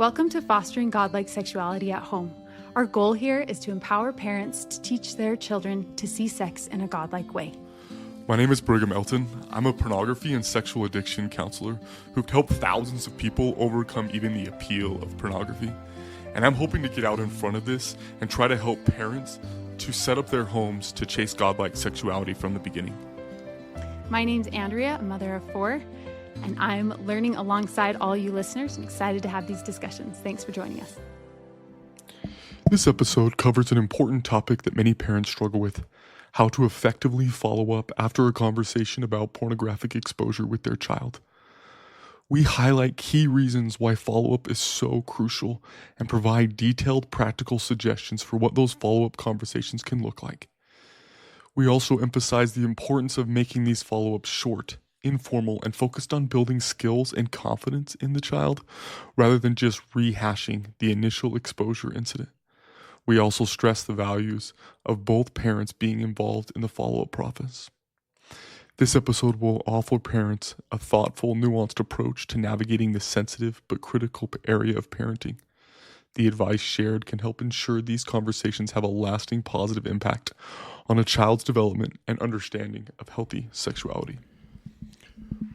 Welcome to Fostering Godlike Sexuality at Home. Our goal here is to empower parents to teach their children to see sex in a godlike way. My name is Brigham Elton. I'm a pornography and sexual addiction counselor who've helped thousands of people overcome even the appeal of pornography. And I'm hoping to get out in front of this and try to help parents to set up their homes to chase godlike sexuality from the beginning. My name's Andrea, a mother of 4, and I'm learning alongside all you listeners. I'm excited to have these discussions. Thanks for joining us. This episode covers an important topic that many parents struggle with: how to effectively follow up after a conversation about pornographic exposure with their child. We highlight key reasons why follow-up is so crucial and provide detailed practical suggestions for what those follow-up conversations can look like. We also emphasize the importance of making these follow-ups short, informal, and focused on building skills and confidence in the child rather than just rehashing the initial exposure incident. We also stress the values of both parents being involved in the follow-up process. This episode will offer parents a thoughtful, nuanced approach to navigating this sensitive but critical area of parenting. The advice shared can help ensure these conversations have a lasting positive impact on a child's development and understanding of healthy sexuality.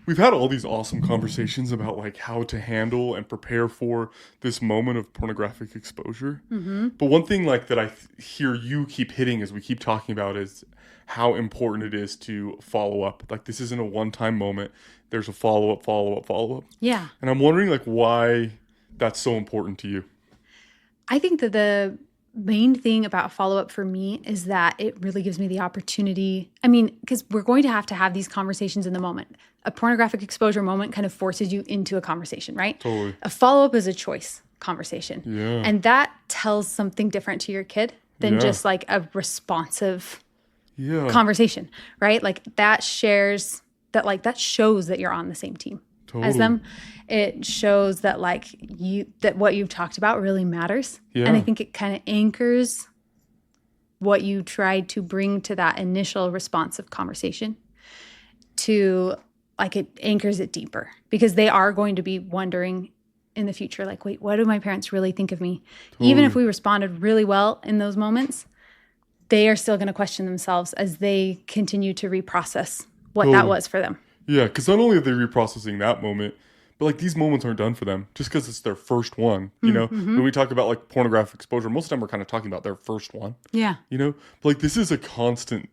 We've had all these awesome conversations about like how to handle and prepare for this moment of pornographic exposure. Mm-hmm. But one thing like that I hear you keep hitting as we keep talking about is how important it is to follow up. Like this isn't a one-time moment. There's a follow-up. Yeah. And I'm wondering like why that's so important to you. I think that the main thing about follow-up for me is that it really gives me the opportunity. I mean, because we're going to have these conversations in the moment. A pornographic exposure moment kind of forces you into a conversation, right? Totally. A follow-up is a choice conversation. Yeah. And that tells something different to your kid than just like a responsive conversation, right? Like that shares that, like that shows that you're on the same team as them. It shows that like that what you've talked about really matters. Yeah. And I think it kind of anchors what you tried to bring to that initial responsive conversation to like it anchors it deeper, because they are going to be wondering in the future, like, wait, what do my parents really think of me? Totally. Even if we responded really well in those moments, they are still going to question themselves as they continue to reprocess what that was for them. Yeah, because not only are they reprocessing that moment, but like these moments aren't done for them just because it's their first one. You know, when we talk about like pornographic exposure, most of the time we're kind of talking about their first one. Yeah. You know, but like this is a constant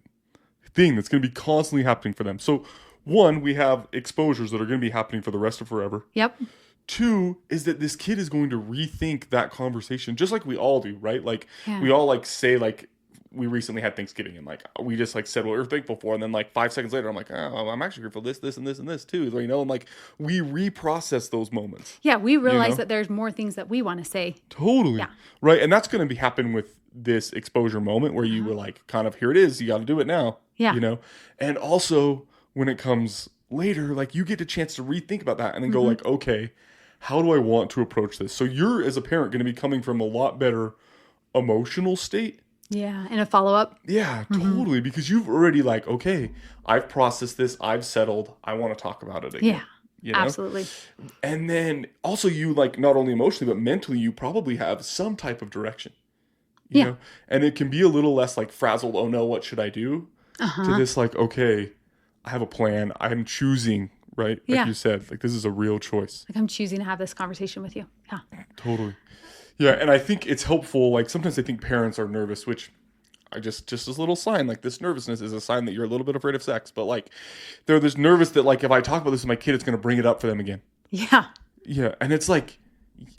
thing that's going to be constantly happening for them. So one, we have exposures that are going to be happening for the rest of forever. Yep. 2 is that this kid is going to rethink that conversation just like we all do, right? Like we all like say like, we recently had Thanksgiving and like we just like said what we're thankful for, and then like 5 seconds later I'm like, oh, I'm actually grateful for this and this too, you know. And like we reprocess those moments. Yeah, we realize that there's more things that we want to say. Totally. Yeah. Right, and that's going to be happen with this exposure moment where you were like, kind of, here it is, you got to do it now. Yeah. You know, and also when it comes later, like you get a chance to rethink about that and then go like, okay, how do I want to approach this? So you're as a parent going to be coming from a lot better emotional state. Yeah, and a follow-up. Yeah, totally. Because you've already like, okay, I've processed this, I've settled, I want to talk about it again. Yeah, you know? Absolutely. And then also you like not only emotionally, but mentally, you probably have some type of direction. You know? And it can be a little less like frazzled, oh no, what should I do? To this like, okay, I have a plan, I'm choosing, right? Like you said, like this is a real choice. Like I'm choosing to have this conversation with you. Yeah. Totally. Yeah, and I think it's helpful. Like sometimes I think parents are nervous, which I just as a little sign, like this nervousness is a sign that you're a little bit afraid of sex. But like they're this nervous that like if I talk about this with my kid, it's going to bring it up for them again. Yeah. Yeah, and it's like,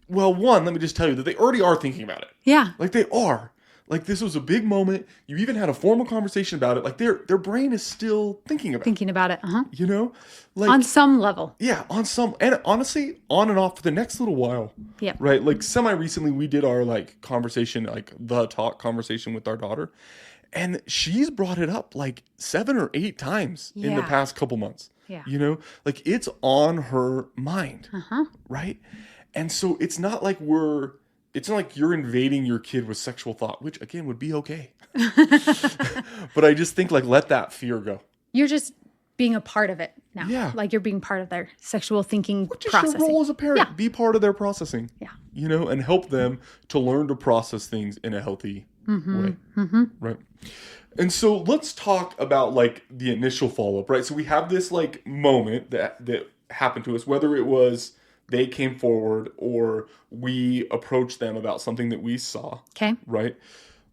well, one, let me just tell you that they already are thinking about it. Yeah. Like they are. Like this was a big moment. You even had a formal conversation about it. Like their brain is still thinking about it. You know? Like on some level. Yeah, on some, and honestly, on and off for the next little while. Yeah. Right? Like semi-recently we did our like conversation, like the talk conversation with our daughter. And she's brought it up like 7 or 8 times in the past couple months. Yeah. You know? Like it's on her mind. Right? And so it's not like you're invading your kid with sexual thought, which again would be okay. But I just think like let that fear go. You're just being a part of it now. Yeah. Like you're being part of their sexual thinking Just processing. your role as a parent. Yeah. Be part of their processing. Yeah. You know, and help them to learn to process things in a healthy way. Right. And so let's talk about like the initial follow-up, right? So we have this like moment that happened to us, whether it was they came forward or we approached them about something that we saw. Okay. Right?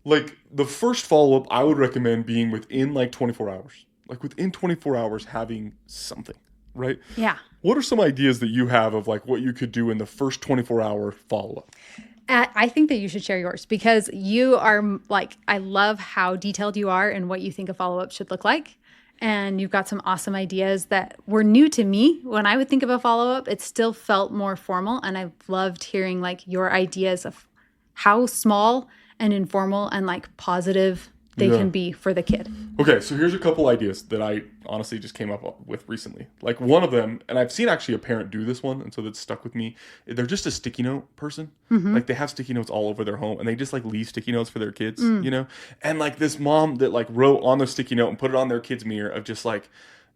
Like the first follow-up I would recommend being within like 24 hours. Like within 24 hours having something, right? Yeah. What are some ideas that you have of like what you could do in the first 24-hour follow-up? I think that you should share yours because you are like, I love how detailed you are and what you think a follow-up should look like. And you've got some awesome ideas that were new to me. When I would think of a follow-up, it still felt more formal. And I loved hearing like your ideas of how small and informal and like positive they can be for the kid. Okay, so here's a couple ideas that I honestly just came up with recently. Like one of them, and I've seen actually a parent do this one, and so that's stuck with me. They're just a sticky note person. Like they have sticky notes all over their home, and they just like leave sticky notes for their kids, you know? And like this mom that like wrote on the sticky note and put it on their kid's mirror of just like,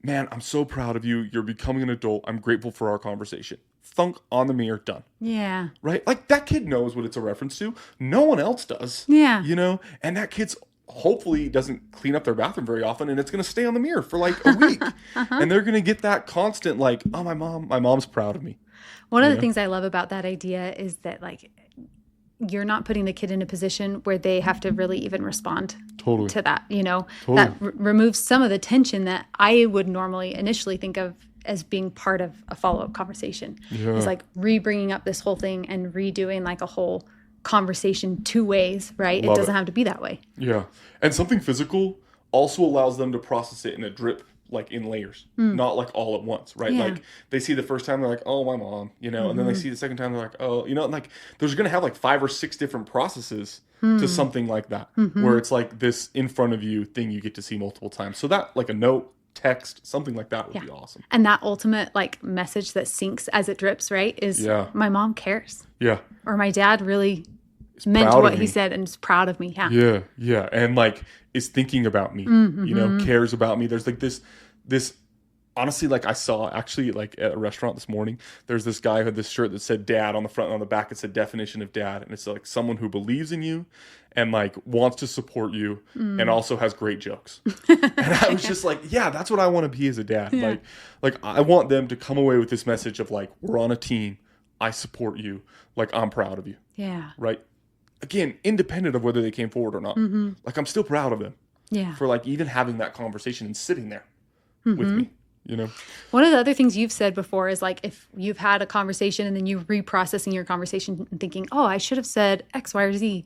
man, I'm so proud of you. You're becoming an adult. I'm grateful for our conversation. Thunk on the mirror, done. Yeah. Right? Like that kid knows what it's a reference to. No one else does. Yeah. You know? And that kid's hopefully doesn't clean up their bathroom very often, and it's going to stay on the mirror for like a week. And they're going to get that constant like, oh, my mom's proud of me. One of the things I love about that idea is that like you're not putting the kid in a position where they have to really even respond to that, you know. That removes some of the tension that I would normally initially think of as being part of a follow-up conversation. It's like re-bringing up this whole thing and redoing like a whole conversation two ways, right? It doesn't have to be that way. Yeah. And something physical also allows them to process it in a drip, like in layers, not like all at once, right? Like they see the first time, they're like, oh, my mom, you know, and then they see the second time, they're like, oh, you know, and like there's going to have like 5 or 6 different processes to something like that, where it's like this in front of you thing you get to see multiple times. So that like a note, text, something like that would be awesome. And that ultimate like message that syncs as it drips, right? Is my mom cares. Yeah. Or my dad really meant what he said and is proud of me. Yeah. Yeah. And like is thinking about me, you know, cares about me. There's like this honestly, like I saw actually like at a restaurant this morning, there's this guy who had this shirt that said dad on the front and on the back. It said definition of dad. And it's like someone who believes in you and like wants to support you and also has great jokes. And I was just like, yeah, that's what I want to be as a dad. Like I want them to come away with this message of like, we're on a team. I support you. Like I'm proud of you. Yeah. Right. Again, independent of whether they came forward or not. Like I'm still proud of them. Yeah. For like even having that conversation and sitting there with me, you know? One of the other things you've said before is like if you've had a conversation and then you're reprocessing your conversation and thinking, oh, I should have said X, Y, or Z,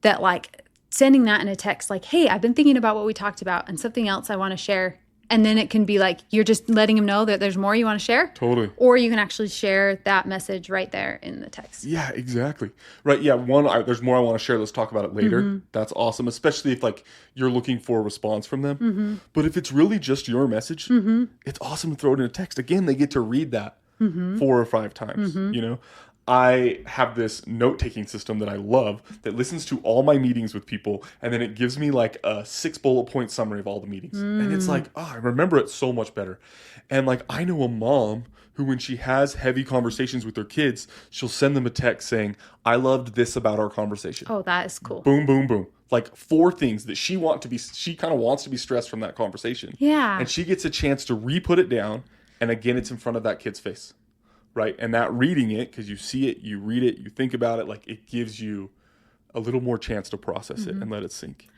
that like sending that in a text like, hey, I've been thinking about what we talked about and something else I want to share. And then it can be like, you're just letting them know that there's more you want to share. Totally. Or you can actually share that message right there in the text. Yeah, exactly. Right. Yeah. There's more I want to share. Let's talk about it later. That's awesome. Especially if like you're looking for a response from them. But if it's really just your message, it's awesome to throw it in a text. Again, they get to read that 4 or 5 times, you know? I have this note-taking system that I love that listens to all my meetings with people, and then it gives me like a 6 bullet point summary of all the meetings. And it's like, oh, I remember it so much better. And like, I know a mom who, when she has heavy conversations with her kids, she'll send them a text saying, I loved this about our conversation. Oh, that is cool. Boom, boom, boom. Like 4 things that she kind of wants to be stressed from that conversation. Yeah. And she gets a chance to re-put it down, and again, it's in front of that kid's face. Right. And that reading it, because you see it, you read it, you think about it, like it gives you a little more chance to process it and let it sink.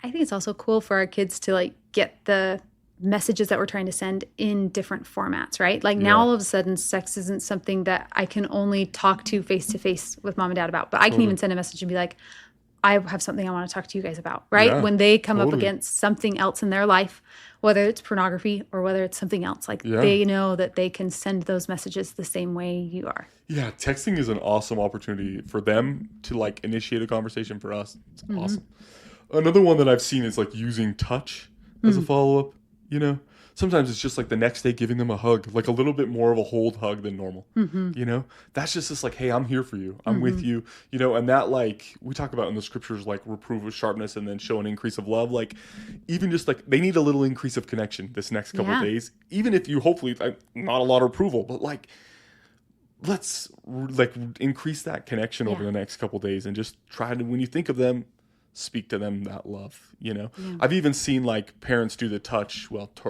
I think it's also cool for our kids to like get the messages that we're trying to send in different formats, right? Like now all of a sudden sex isn't something that I can only talk to face with mom and dad about, but I can even send a message and be like, I have something I want to talk to you guys about, right? Yeah, when they come up against something else in their life, whether it's pornography or whether it's something else, like they know that they can send those messages the same way you are. Yeah, texting is an awesome opportunity for them to like initiate a conversation. For us, it's awesome. Another one that I've seen is like using touch as a follow-up, you know? Sometimes it's just like the next day giving them a hug, like a little bit more of a hold hug than normal. You know, that's just this like, hey, I'm here for you. I'm with you, you know, and that like we talk about in the scriptures, like reprove with sharpness and then show an increase of love. Like even just like they need a little increase of connection this next couple of days, even if you hopefully like, not a lot of approval, but like, let's like increase that connection over the next couple of days and just try to, when you think of them, speak to them that love, you know? I've even seen like parents do the touch,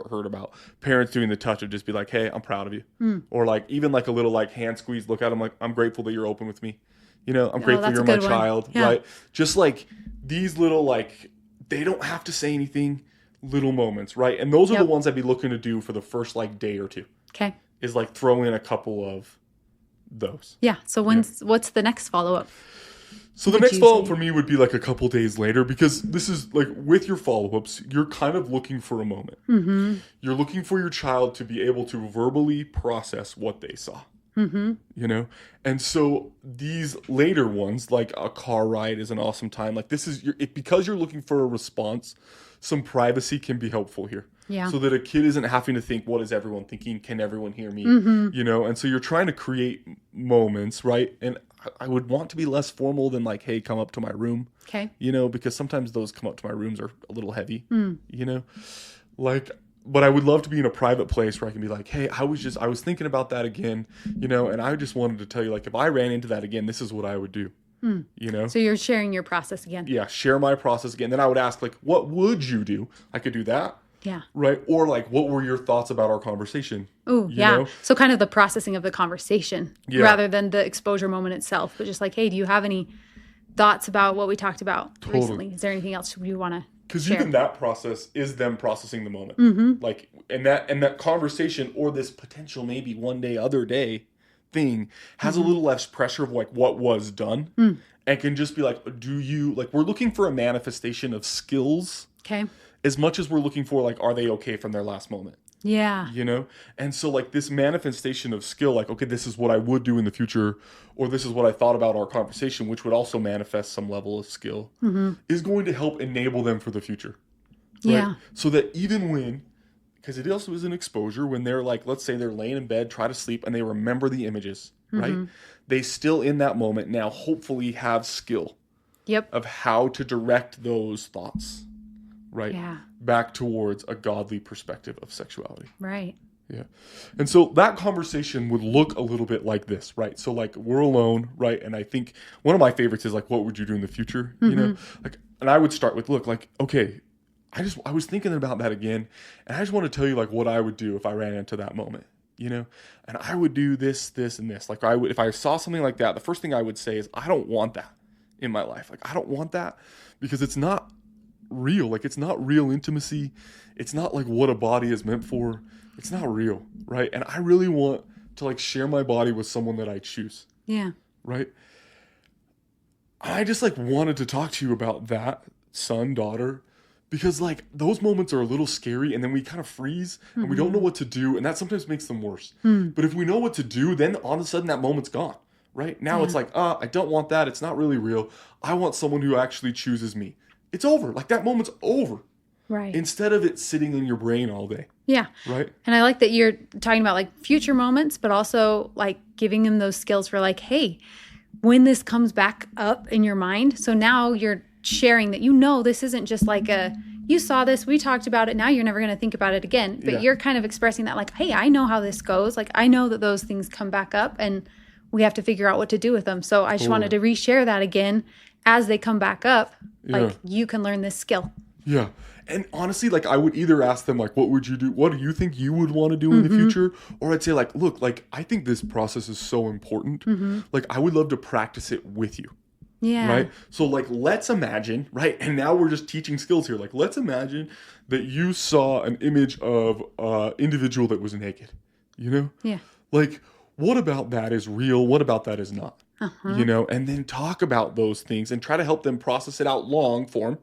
heard about parents doing the touch of just be like, hey, I'm proud of you. Or like, even like a little like hand squeeze, look at them like, I'm grateful that you're open with me. You know, I'm grateful you're my child, right? Just like these little like, they don't have to say anything, little moments, right? And those are the ones I'd be looking to do for the first like day or two. Okay. Is like throw in a couple of those. Yeah. So what's the next follow-up? So the next follow-up for me would be like a couple days later, because this is like with your follow-ups, you're kind of looking for a moment. You're looking for your child to be able to verbally process what they saw. You know? And so these later ones, like a car ride is an awesome time. Like this is, because you're looking for a response, some privacy can be helpful here. Yeah. So that a kid isn't having to think, what is everyone thinking? Can everyone hear me? You know? And so you're trying to create moments, right? And I would want to be less formal than like, hey, come up to my room. Okay. You know, because sometimes those come up to my rooms are a little heavy, you know? Like, but I would love to be in a private place where I can be like, hey, I was thinking about that again, you know, and I just wanted to tell you, like, if I ran into that again, this is what I would do. You know? So you're sharing your process again. Yeah, share my process again. Then I would ask, like, what would you do? I could do that. Yeah. Right? Or like, what were your thoughts about our conversation? Oh, yeah. Know? So kind of the processing of the conversation rather than the exposure moment itself. But just like, hey, do you have any thoughts about what we talked about recently? Is there anything else you want to share? Because even that process is them processing the moment. Like, and that conversation or this potential maybe one day, other day thing has a little less pressure of like what was done and can just be like, we're looking for a manifestation of skills. Okay. As much as we're looking for, like, are they okay from their last moment? Yeah. You know? And so, like, this manifestation of skill, like, okay, this is what I would do in the future, or this is what I thought about our conversation, which would also manifest some level of skill, is going to help enable them for the future. Right? Yeah. So that even when, because it also is an exposure, when they're, like, let's say they're laying in bed, try to sleep, and they remember the images, right? They still, in that moment, now hopefully have skill of how to direct those thoughts. Right? Yeah. Back towards a godly perspective of sexuality. Right. Yeah. And so that conversation would look a little bit like this, right? So like we're alone, right? And I think one of my favorites is like, what would you do in the future? You know, like, and I would start with, look, like, okay, I was thinking about that again. And I just want to tell you like what I would do if I ran into that moment, you know, and I would do this, this, and this. Like if I saw something like that, the first thing I would say is, I don't want that in my life. Like, I don't want that because it's not real. Like, it's not real intimacy. It's not like what a body is meant for. It's not real, right? And I really want to like share my body with someone that I choose. Yeah. Right? I just like wanted to talk to you about that, son, daughter, because like those moments are a little scary and then we kind of freeze and we don't know what to do, and that sometimes makes them worse. But if we know what to do, then all of a sudden that moment's gone. Right? Now it's like, I don't want that. It's not really real. I want someone who actually chooses me. It's over. Like that moment's over. Right. Instead of it sitting in your brain all day. Yeah. Right. And I like that you're talking about like future moments, but also like giving them those skills for like, hey, when this comes back up in your mind. So now you're sharing that, you know, this isn't just like you saw this, we talked about it, now you're never going to think about it again. But you're kind of expressing that like, hey, I know how this goes. Like, I know that those things come back up and we have to figure out what to do with them. So I just wanted to reshare that again. As they come back up, like you can learn this skill. Yeah. And honestly, like I would either ask them like, what would you do? What do you think you would want to do in the future? Or I'd say like, look, like I think this process is so important. Like I would love to practice it with you. Yeah. Right. So like, let's imagine, right. And now we're just teaching skills here. Like, let's imagine that you saw an image of an individual that was naked, you know? Yeah. Like, what about that is real? What about that is not? You know, and then talk about those things and try to help them process it out long form.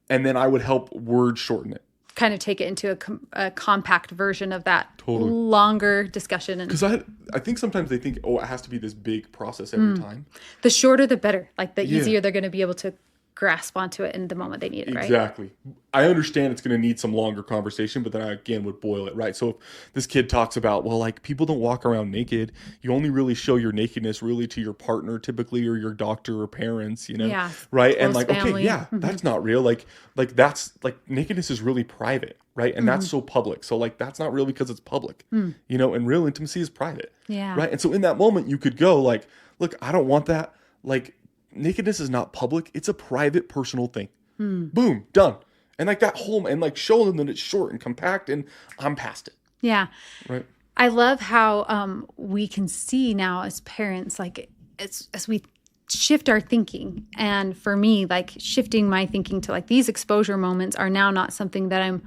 And then I would help word shorten it. Kind of take it into a compact version of that longer discussion. Because I think sometimes they think, it has to be this big process every time. The shorter, the better. Like the easier they're going to be able to grasp onto it in the moment they need it, right? Exactly. I understand it's going to need some longer conversation, but then I again would boil it, right? So if this kid talks about, well, like people don't walk around naked. You only really show your nakedness really to your partner typically, or your doctor or parents, you know? Yeah. Right. And like, family. okay, yeah, that's not real. Like that's like nakedness is really private, right? And that's so public. So like, that's not real because it's public, you know, and real intimacy is private. Yeah. Right. And so in that moment you could go like, look, I don't want that. Like, nakedness is not public. It's a private, personal thing. Boom, done. And like that whole, and like show them that it's short and compact and I'm past it. Yeah. Right. I love how we can see now as parents, like as we shift our thinking. And for me, like shifting my thinking to like these exposure moments are now not something that I'm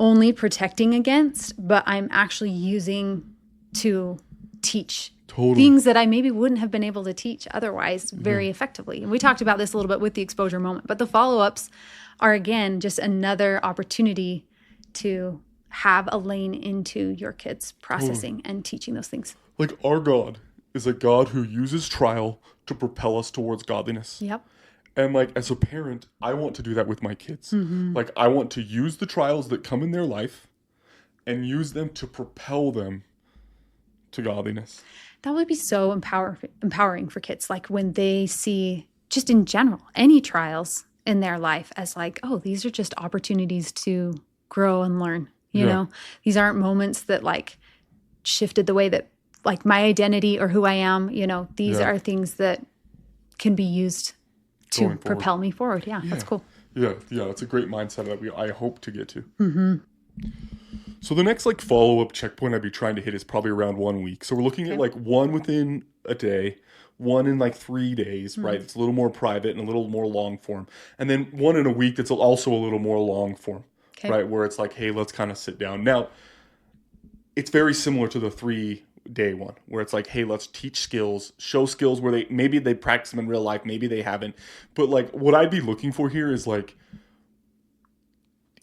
only protecting against, but I'm actually using to teach things that I maybe wouldn't have been able to teach otherwise very effectively. And we talked about this a little bit with the exposure moment, but the follow-ups are, again, just another opportunity to have a lane into your kids processing and teaching those things. Like our God is a God who uses trial to propel us towards godliness. Yep. And like as a parent, I want to do that with my kids. Like I want to use the trials that come in their life and use them to propel them to godliness. That would be so empowering for kids. Like when they see, just in general, any trials in their life as like, oh, these are just opportunities to grow and learn. You know, these aren't moments that like shifted the way that like my identity or who I am. You know, these are things that can be used to propel me forward. Yeah, that's cool. Yeah, that's a great mindset that I hope to get to. So the next like follow-up checkpoint I'd be trying to hit is probably around 1 week. So we're looking at like one within a day, one in like 3 days, right? It's a little more private and a little more long form. And then one in a week that's also a little more long form, right? Where it's like, hey, let's kind of sit down. Now, it's very similar to the 3-day one where it's like, hey, let's teach skills, show skills where maybe they practice them in real life, maybe they haven't. But like what I'd be looking for here is like,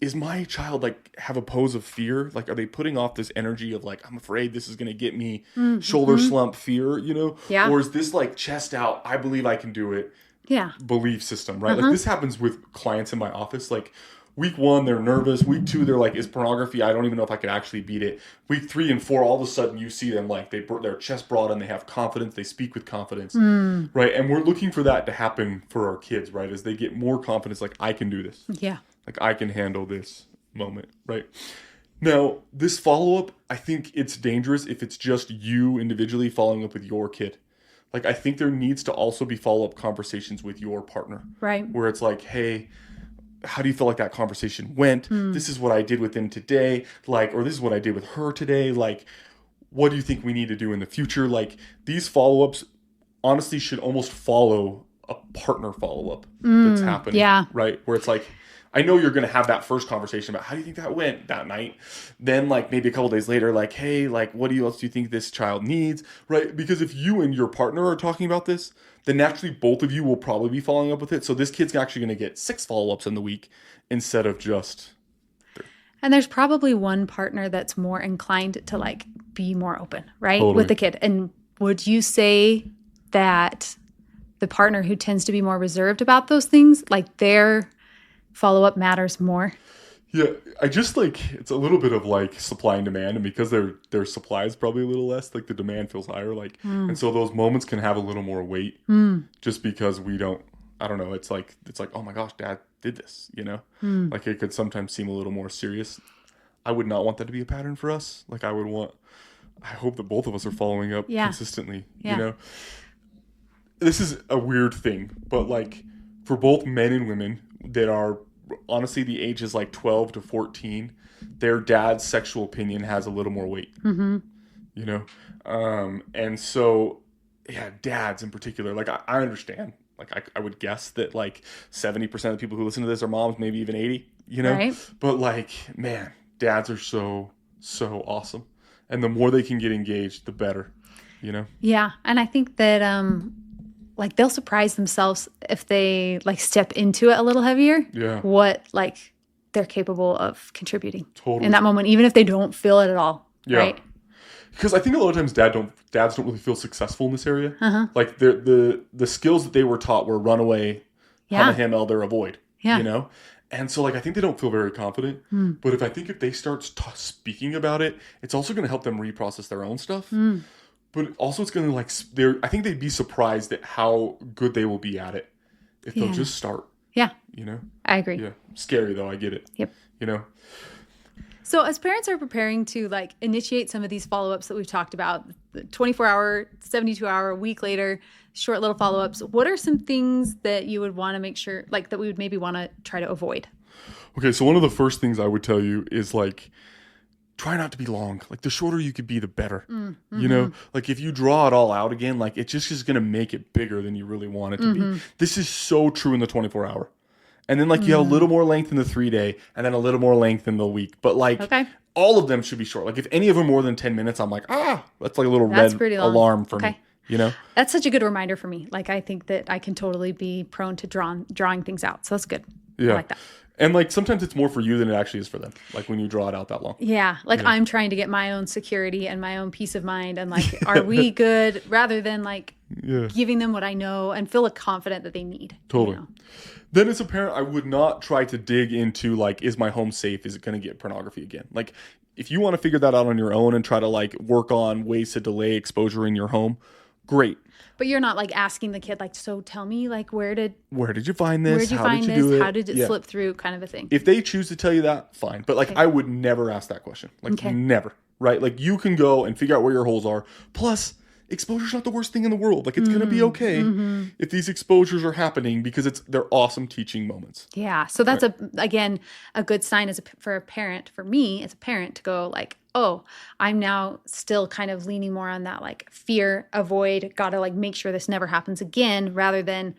is my child like have a pose of fear? Like, are they putting off this energy of like, I'm afraid this is going to get me shoulder slump fear, you know? Yeah. Or is this like chest out, I believe I can do it belief system, right? Like this happens with clients in my office. Like week 1, they're nervous. Week 2, they're like, is pornography? I don't even know if I could actually beat it. Week 3 and 4, all of a sudden you see them like their chest broad and they have confidence. They speak with confidence, right? And we're looking for that to happen for our kids, right? As they get more confidence, like I can do this. Yeah. Like I can handle this moment, right? Now, this follow-up, I think it's dangerous if it's just you individually following up with your kid. Like I think there needs to also be follow-up conversations with your partner. Right. Where it's like, hey, how do you feel like that conversation went? This is what I did with him today. Like, or this is what I did with her today. Like, what do you think we need to do in the future? Like these follow-ups honestly should almost follow a partner follow-up that's happening. Yeah. Right. Where it's like, I know you're going to have that first conversation about how do you think that went that night. Then like maybe a couple days later, like, hey, like what else do you think this child needs? Right. Because if you and your partner are talking about this, then naturally both of you will probably be following up with it. So this kid's actually going to get 6 follow-ups in the week instead of just 3. And there's probably one partner that's more inclined to like be more open, right? Totally. With the kid. And would you say that the partner who tends to be more reserved about those things, like their follow-up matters more? Yeah, I just like, it's a little bit of like supply and demand, and because their supply is probably a little less, like the demand feels higher, like, and so those moments can have a little more weight just because we don't, I don't know, it's like, oh my gosh, dad did this, you know? Like it could sometimes seem a little more serious. I would not want that to be a pattern for us. Like I hope that both of us are following up consistently, you know? This is a weird thing, but like for both men and women that are honestly the age is like 12 to 14, their dad's sexual opinion has a little more weight, you know? And so, yeah, dads in particular, like I understand, like I would guess that like 70% of the people who listen to this are moms, maybe even 80, you know? Right. But like, man, dads are so awesome. And the more they can get engaged, the better, you know? Yeah. And I think that, like they'll surprise themselves if they like step into it a little heavier. Yeah. What like they're capable of contributing Totally. in that moment, even if they don't feel it at all. Yeah. Right. Because I think a lot of times dads don't really feel successful in this area. Like the skills that they were taught were run away, Hama ham elder avoid. You know? And so, like, I think they don't feel very confident. But if they start speaking about it, it's also going to help them reprocess their own stuff. But also it's going to, like, I think they'd be surprised at how good they will be at it if they'll just start. Yeah. You know? I agree. Yeah. Scary, though. I get it. Yep. You know? So as parents are preparing to, like, initiate some of these follow-ups that we've talked about, the 24-hour, 72-hour, a week later, short little follow-ups, what are some things that you would want to make sure, like, that we would maybe want to try to avoid? Okay, so one of the first things I would tell you is, like, try not to be long. Like, the shorter you could be, the better. You know? Like, if you draw it all out again, like, it's just going to make it bigger than you really want it to be. This is so true in the 24-hour. And then, like, you have a little more length in the 3-day and then a little more length in the week. But, like, all of them should be short. Like, if any of them more than 10 minutes, I'm like, that's like a little red alarm for me. You know? That's such a good reminder for me. Like, I think that I can totally be prone to drawing things out. So that's good. Yeah. I like that. And, like, sometimes it's more for you than it actually is for them. Like, when you draw it out that long. Yeah. Like, I'm trying to get my own security and my own peace of mind. And, like, are we good? Rather than, like, giving them what I know and feel confident that they need. Totally. You know? Then as a parent, I would not try to dig into, like, is my home safe? Is it going to get pornography again? Like, if you want to figure that out on your own and try to, like, work on ways to delay exposure in your home, great. But you're not, like, asking the kid, like, so tell me, like, where did you find this? Where did you find this? Do it? How did it slip through, kind of a thing? If they choose to tell you that, fine. But, like, I would never ask that question. Like, never. Right? Like, you can go and figure out where your holes are. Plus, exposure's not the worst thing in the world. Like, it's going to be okay if these exposures are happening because they're awesome teaching moments. Yeah. So that's, again, a good sign for a parent, for me as a parent, to go, like, oh, I'm now still kind of leaning more on that, like, fear, avoid, got to, like, make sure this never happens again, rather than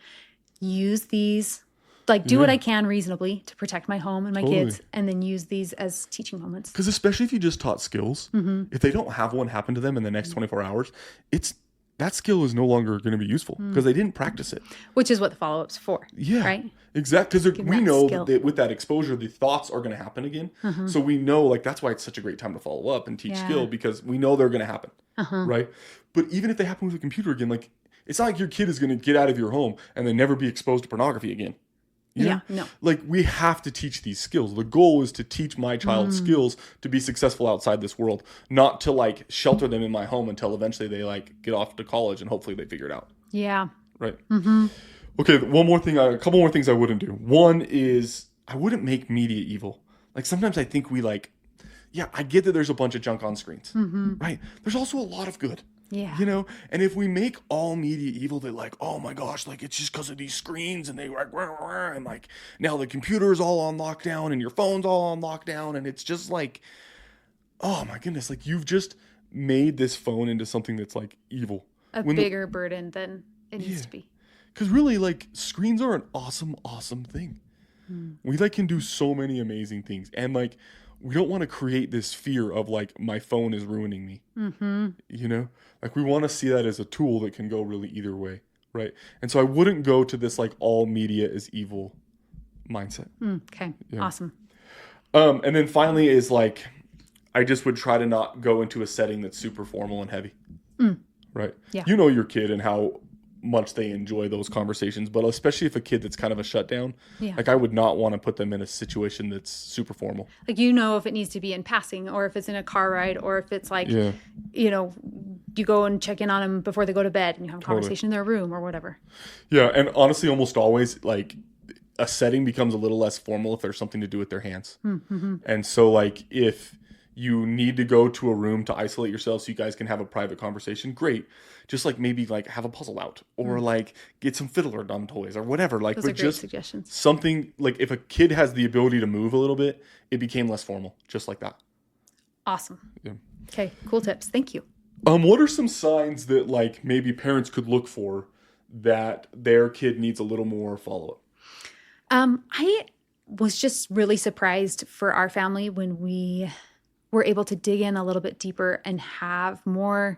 use these, like, do what I can reasonably to protect my home and my kids, and then use these as teaching moments. Because especially if you just taught skills, if they don't have one happen to them in the next 24 hours, that skill is no longer going to be useful because they didn't practice it. Which is what the follow-up's for. Yeah. Right? Exactly. Because we know that with that exposure, the thoughts are going to happen again. So we know, like, that's why it's such a great time to follow up and teach skill, because we know they're going to happen. Right? But even if they happen with a computer again, like, it's not like your kid is going to get out of your home and then never be exposed to pornography again. You know? No. Like, we have to teach these skills. The goal is to teach my child skills to be successful outside this world, not to, like, shelter them in my home until eventually they, like, get off to college and hopefully they figure it out. Yeah. Right. Okay, a couple more things I wouldn't do. One is I wouldn't make media evil. Like, sometimes I think I get that there's a bunch of junk on screens, right? There's also a lot of good. Yeah. You know, and if we make all media evil, they're like, oh my gosh, like, it's just because of these screens, and they like, and like, now the computer's all on lockdown and your phone's all on lockdown, and it's just like, oh my goodness, like, you've just made this phone into something that's, like, evil. A bigger burden than it needs to be. Because really, like, screens are an awesome, awesome thing. We, like, can do so many amazing things, and, like, we don't want to create this fear of, like, my phone is ruining me. You know? Like, we want to see that as a tool that can go really either way, right? And so I wouldn't go to this, like, all media is evil mindset. Okay. Yeah. Awesome. And then finally is, like, I just would try to not go into a setting that's super formal and heavy. Right? Yeah. You know your kid and how much they enjoy those conversations, but especially if a kid that's kind of a shutdown, like, I would not want to put them in a situation that's super formal. Like, you know, if it needs to be in passing, or if it's in a car ride, or if it's like, you know, you go and check in on them before they go to bed and you have a conversation in their room or whatever. Yeah. And honestly, almost always, like, a setting becomes a little less formal if there's something to do with their hands. And so, like, if you need to go to a room to isolate yourself so you guys can have a private conversation, great. Just, like, maybe, like, have a puzzle out, or like get some fiddler dumb toys or whatever. Like, those are great suggestions. Something, like, if a kid has the ability to move a little bit, it became less formal, just like that. Awesome. Yeah. Okay. Cool tips. Thank you. What are some signs that, like, maybe parents could look for that their kid needs a little more follow-up? I was just really surprised for our family when we were able to dig in a little bit deeper and have more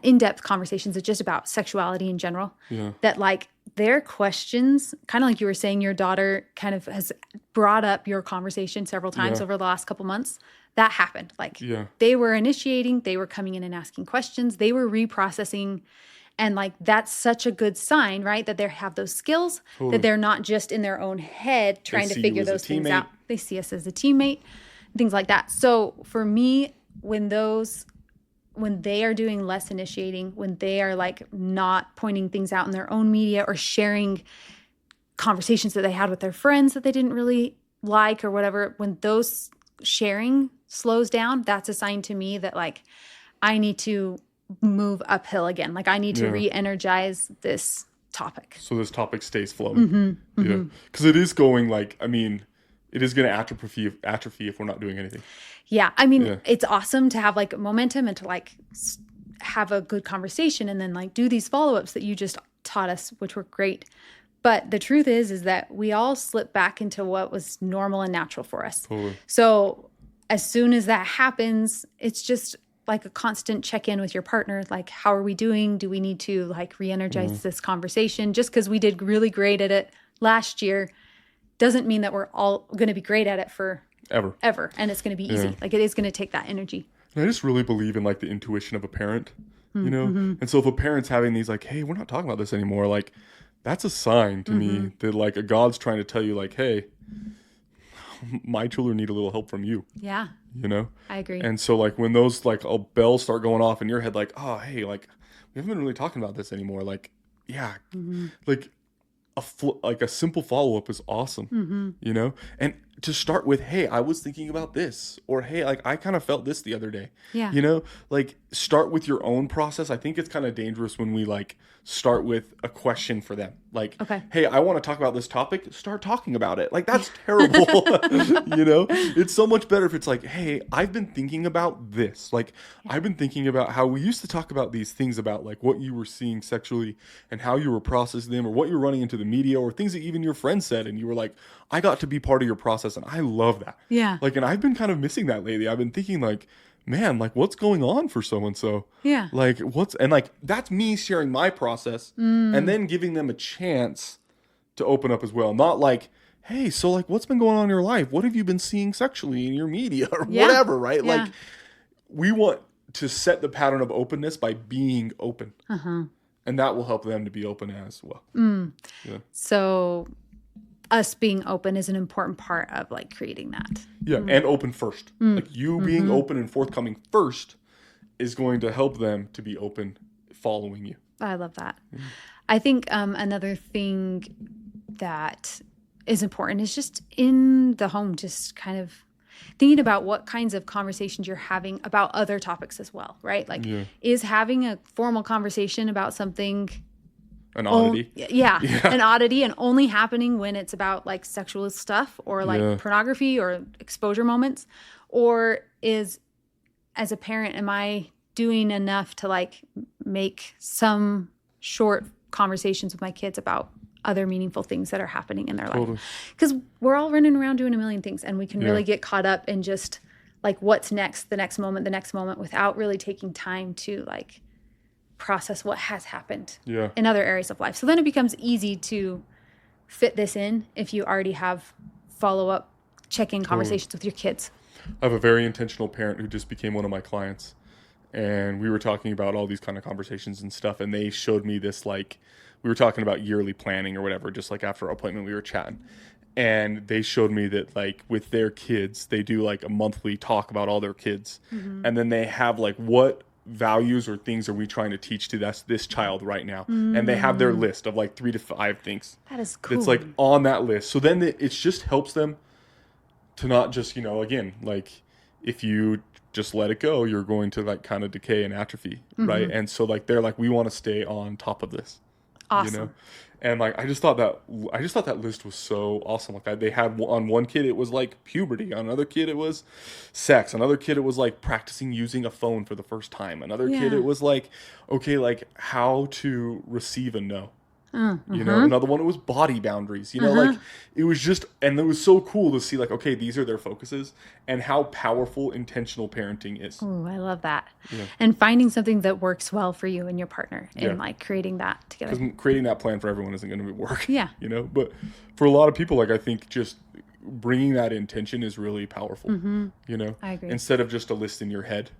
in-depth conversations just about sexuality in general. Yeah. That, like, their questions, kind of like you were saying, your daughter kind of has brought up your conversation several times over the last couple months. That happened. Like, they were initiating, they were coming in and asking questions, they were reprocessing. And like, that's such a good sign, right? That they have those skills, that they're not just in their own head trying to figure those things out. They see us as a teammate, things like that. So for me, when they are doing less initiating, when they are like not pointing things out in their own media or sharing conversations that they had with their friends that they didn't really like or whatever, when those sharing slows down, that's a sign to me that like I need to move uphill again. Like I need to re-energize this topic. So this topic stays flowing. Yeah. Because it is going like, I mean, it is going to atrophy if we're not doing anything. Yeah. I mean, it's awesome to have like momentum and to like have a good conversation and then like do these follow-ups that you just taught us, which were great. But the truth is that we all slip back into what was normal and natural for us. Totally. So as soon as that happens, it's just like a constant check-in with your partner. Like, how are we doing? Do we need to like re-energize this conversation? Just because we did really great at it last year doesn't mean that we're all going to be great at it for ever. And it's going to be easy. Like it is going to take that energy. And I just really believe in like the intuition of a parent, you know? And so if a parent's having these like, hey, we're not talking about this anymore, like that's a sign to me that like a God's trying to tell you like, hey, my children need a little help from you. Yeah. You know? I agree. And so like when those like bells start going off in your head, like, oh, hey, like we haven't been really talking about this anymore. Like, yeah, like a simple follow-up is awesome, you know? And to start with, hey, I was thinking about this, or hey, like I kind of felt this the other day. Yeah. You know, like start with your own process. I think it's kind of dangerous when we like start with a question for them. Like, hey, I want to talk about this topic. Start talking about it. Like that's terrible. You know, it's so much better if it's like, hey, I've been thinking about this. Like I've been thinking about how we used to talk about these things about like what you were seeing sexually and how you were processing them, or what you're running into the media, or things that even your friends said. And you were like, I got to be part of your process. And I love that. Yeah. Like, and I've been kind of missing that lately. I've been thinking like, man, like what's going on for so-and-so? Yeah. Like and like, that's me sharing my process and then giving them a chance to open up as well. Not like, hey, so like what's been going on in your life? What have you been seeing sexually in your media or whatever, right? Yeah. Like we want to set the pattern of openness by being open. And that will help them to be open as well. Yeah. So us being open is an important part of like creating that. Yeah, and open first. Like you being open and forthcoming first is going to help them to be open following you. I love that. I think another thing that is important is just in the home, just kind of thinking about what kinds of conversations you're having about other topics as well, right? Like is having a formal conversation about something an oddity. An oddity, and only happening when it's about like sexual stuff or like pornography or exposure moments? Or is, as a parent, am I doing enough to like make some short conversations with my kids about other meaningful things that are happening in their life? Because we're all running around doing a million things, and we can really get caught up in just like what's next, the next moment, without really taking time to like process what has happened in other areas of life. So then it becomes easy to fit this in if you already have follow-up check-in conversations with your kids. I have a very intentional parent who just became one of my clients, and we were talking about all these kind of conversations and stuff, and they showed me this, like, we were talking about yearly planning or whatever, just like after our appointment we were chatting, and they showed me that like with their kids, they do like a monthly talk about all their kids, and then they have like, what values or things are we trying to teach to this child right now? And they have their list of like 3 to 5 things. That is cool. That's like on that list. So then it just helps them to not just, you know, again, like if you just let it go, you're going to like kind of decay and atrophy, right? And so like they're like, we want to stay on top of this. Awesome. You know? And like I just thought that list was so awesome. Like they had on one kid it was like puberty, on another kid it was sex, another kid it was like practicing using a phone for the first time, another kid it was like, okay, like how to receive a no. You know, another one, it was body boundaries, you know, like it was just, and it was so cool to see like, okay, these are their focuses and how powerful intentional parenting is. Oh, I love that. And finding something that works well for you and your partner and like creating that together. Because creating that plan for everyone isn't going to work. Yeah. You know, but for a lot of people, like I think just bringing that intention is really powerful, you know, I agree. Instead of just a list in your head,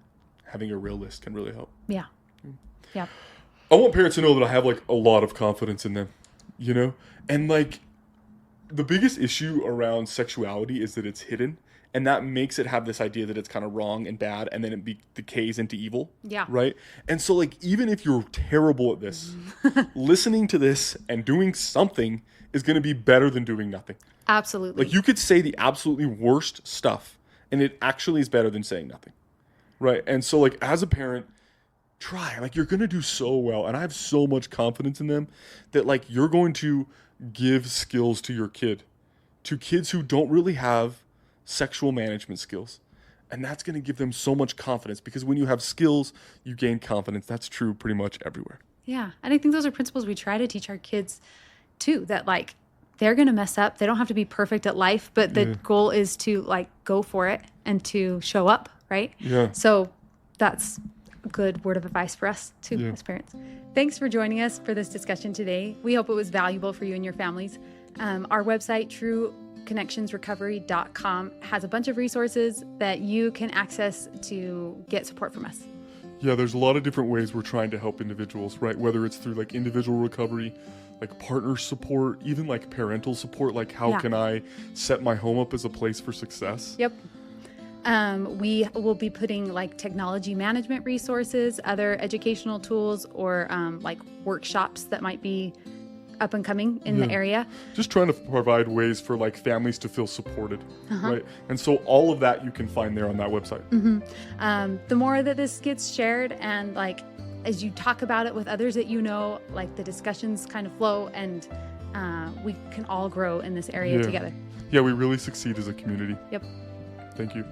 having a real list can really help. Yeah. Yeah. I want parents to know that I have like a lot of confidence in them, you know? And like the biggest issue around sexuality is that it's hidden, and that makes it have this idea that it's kind of wrong and bad, and then it decays into evil. Yeah. Right? And so like even if you're terrible at this, listening to this and doing something is going to be better than doing nothing. Absolutely. Like you could say the absolutely worst stuff and it actually is better than saying nothing. Right? And so like as a parent, try. Like you're going to do so well, and I have so much confidence in them that like you're going to give skills to your kid, to kids who don't really have sexual management skills. And that's going to give them so much confidence, because when you have skills, you gain confidence. That's true pretty much everywhere. Yeah. And I think those are principles we try to teach our kids too, that like they're going to mess up. They don't have to be perfect at life, but the goal is to like go for it and to show up, right? Yeah. So that's a good word of advice for us too as parents. Thanks for joining us for this discussion today. We hope it was valuable for you and your families. Our website, trueconnectionsrecovery.com, has a bunch of resources that you can access to get support from us. Yeah, there's a lot of different ways we're trying to help individuals, right? Whether it's through like individual recovery, like partner support, even like parental support, like how can I set my home up as a place for success? Yep. We will be putting like technology management resources, other educational tools, or like workshops that might be up and coming in the area. Just trying to provide ways for like families to feel supported, right? And so all of that you can find there on that website. The more that this gets shared, and like as you talk about it with others that you know, like the discussions kind of flow, and we can all grow in this area together. Yeah, we really succeed as a community. Yep. Thank you.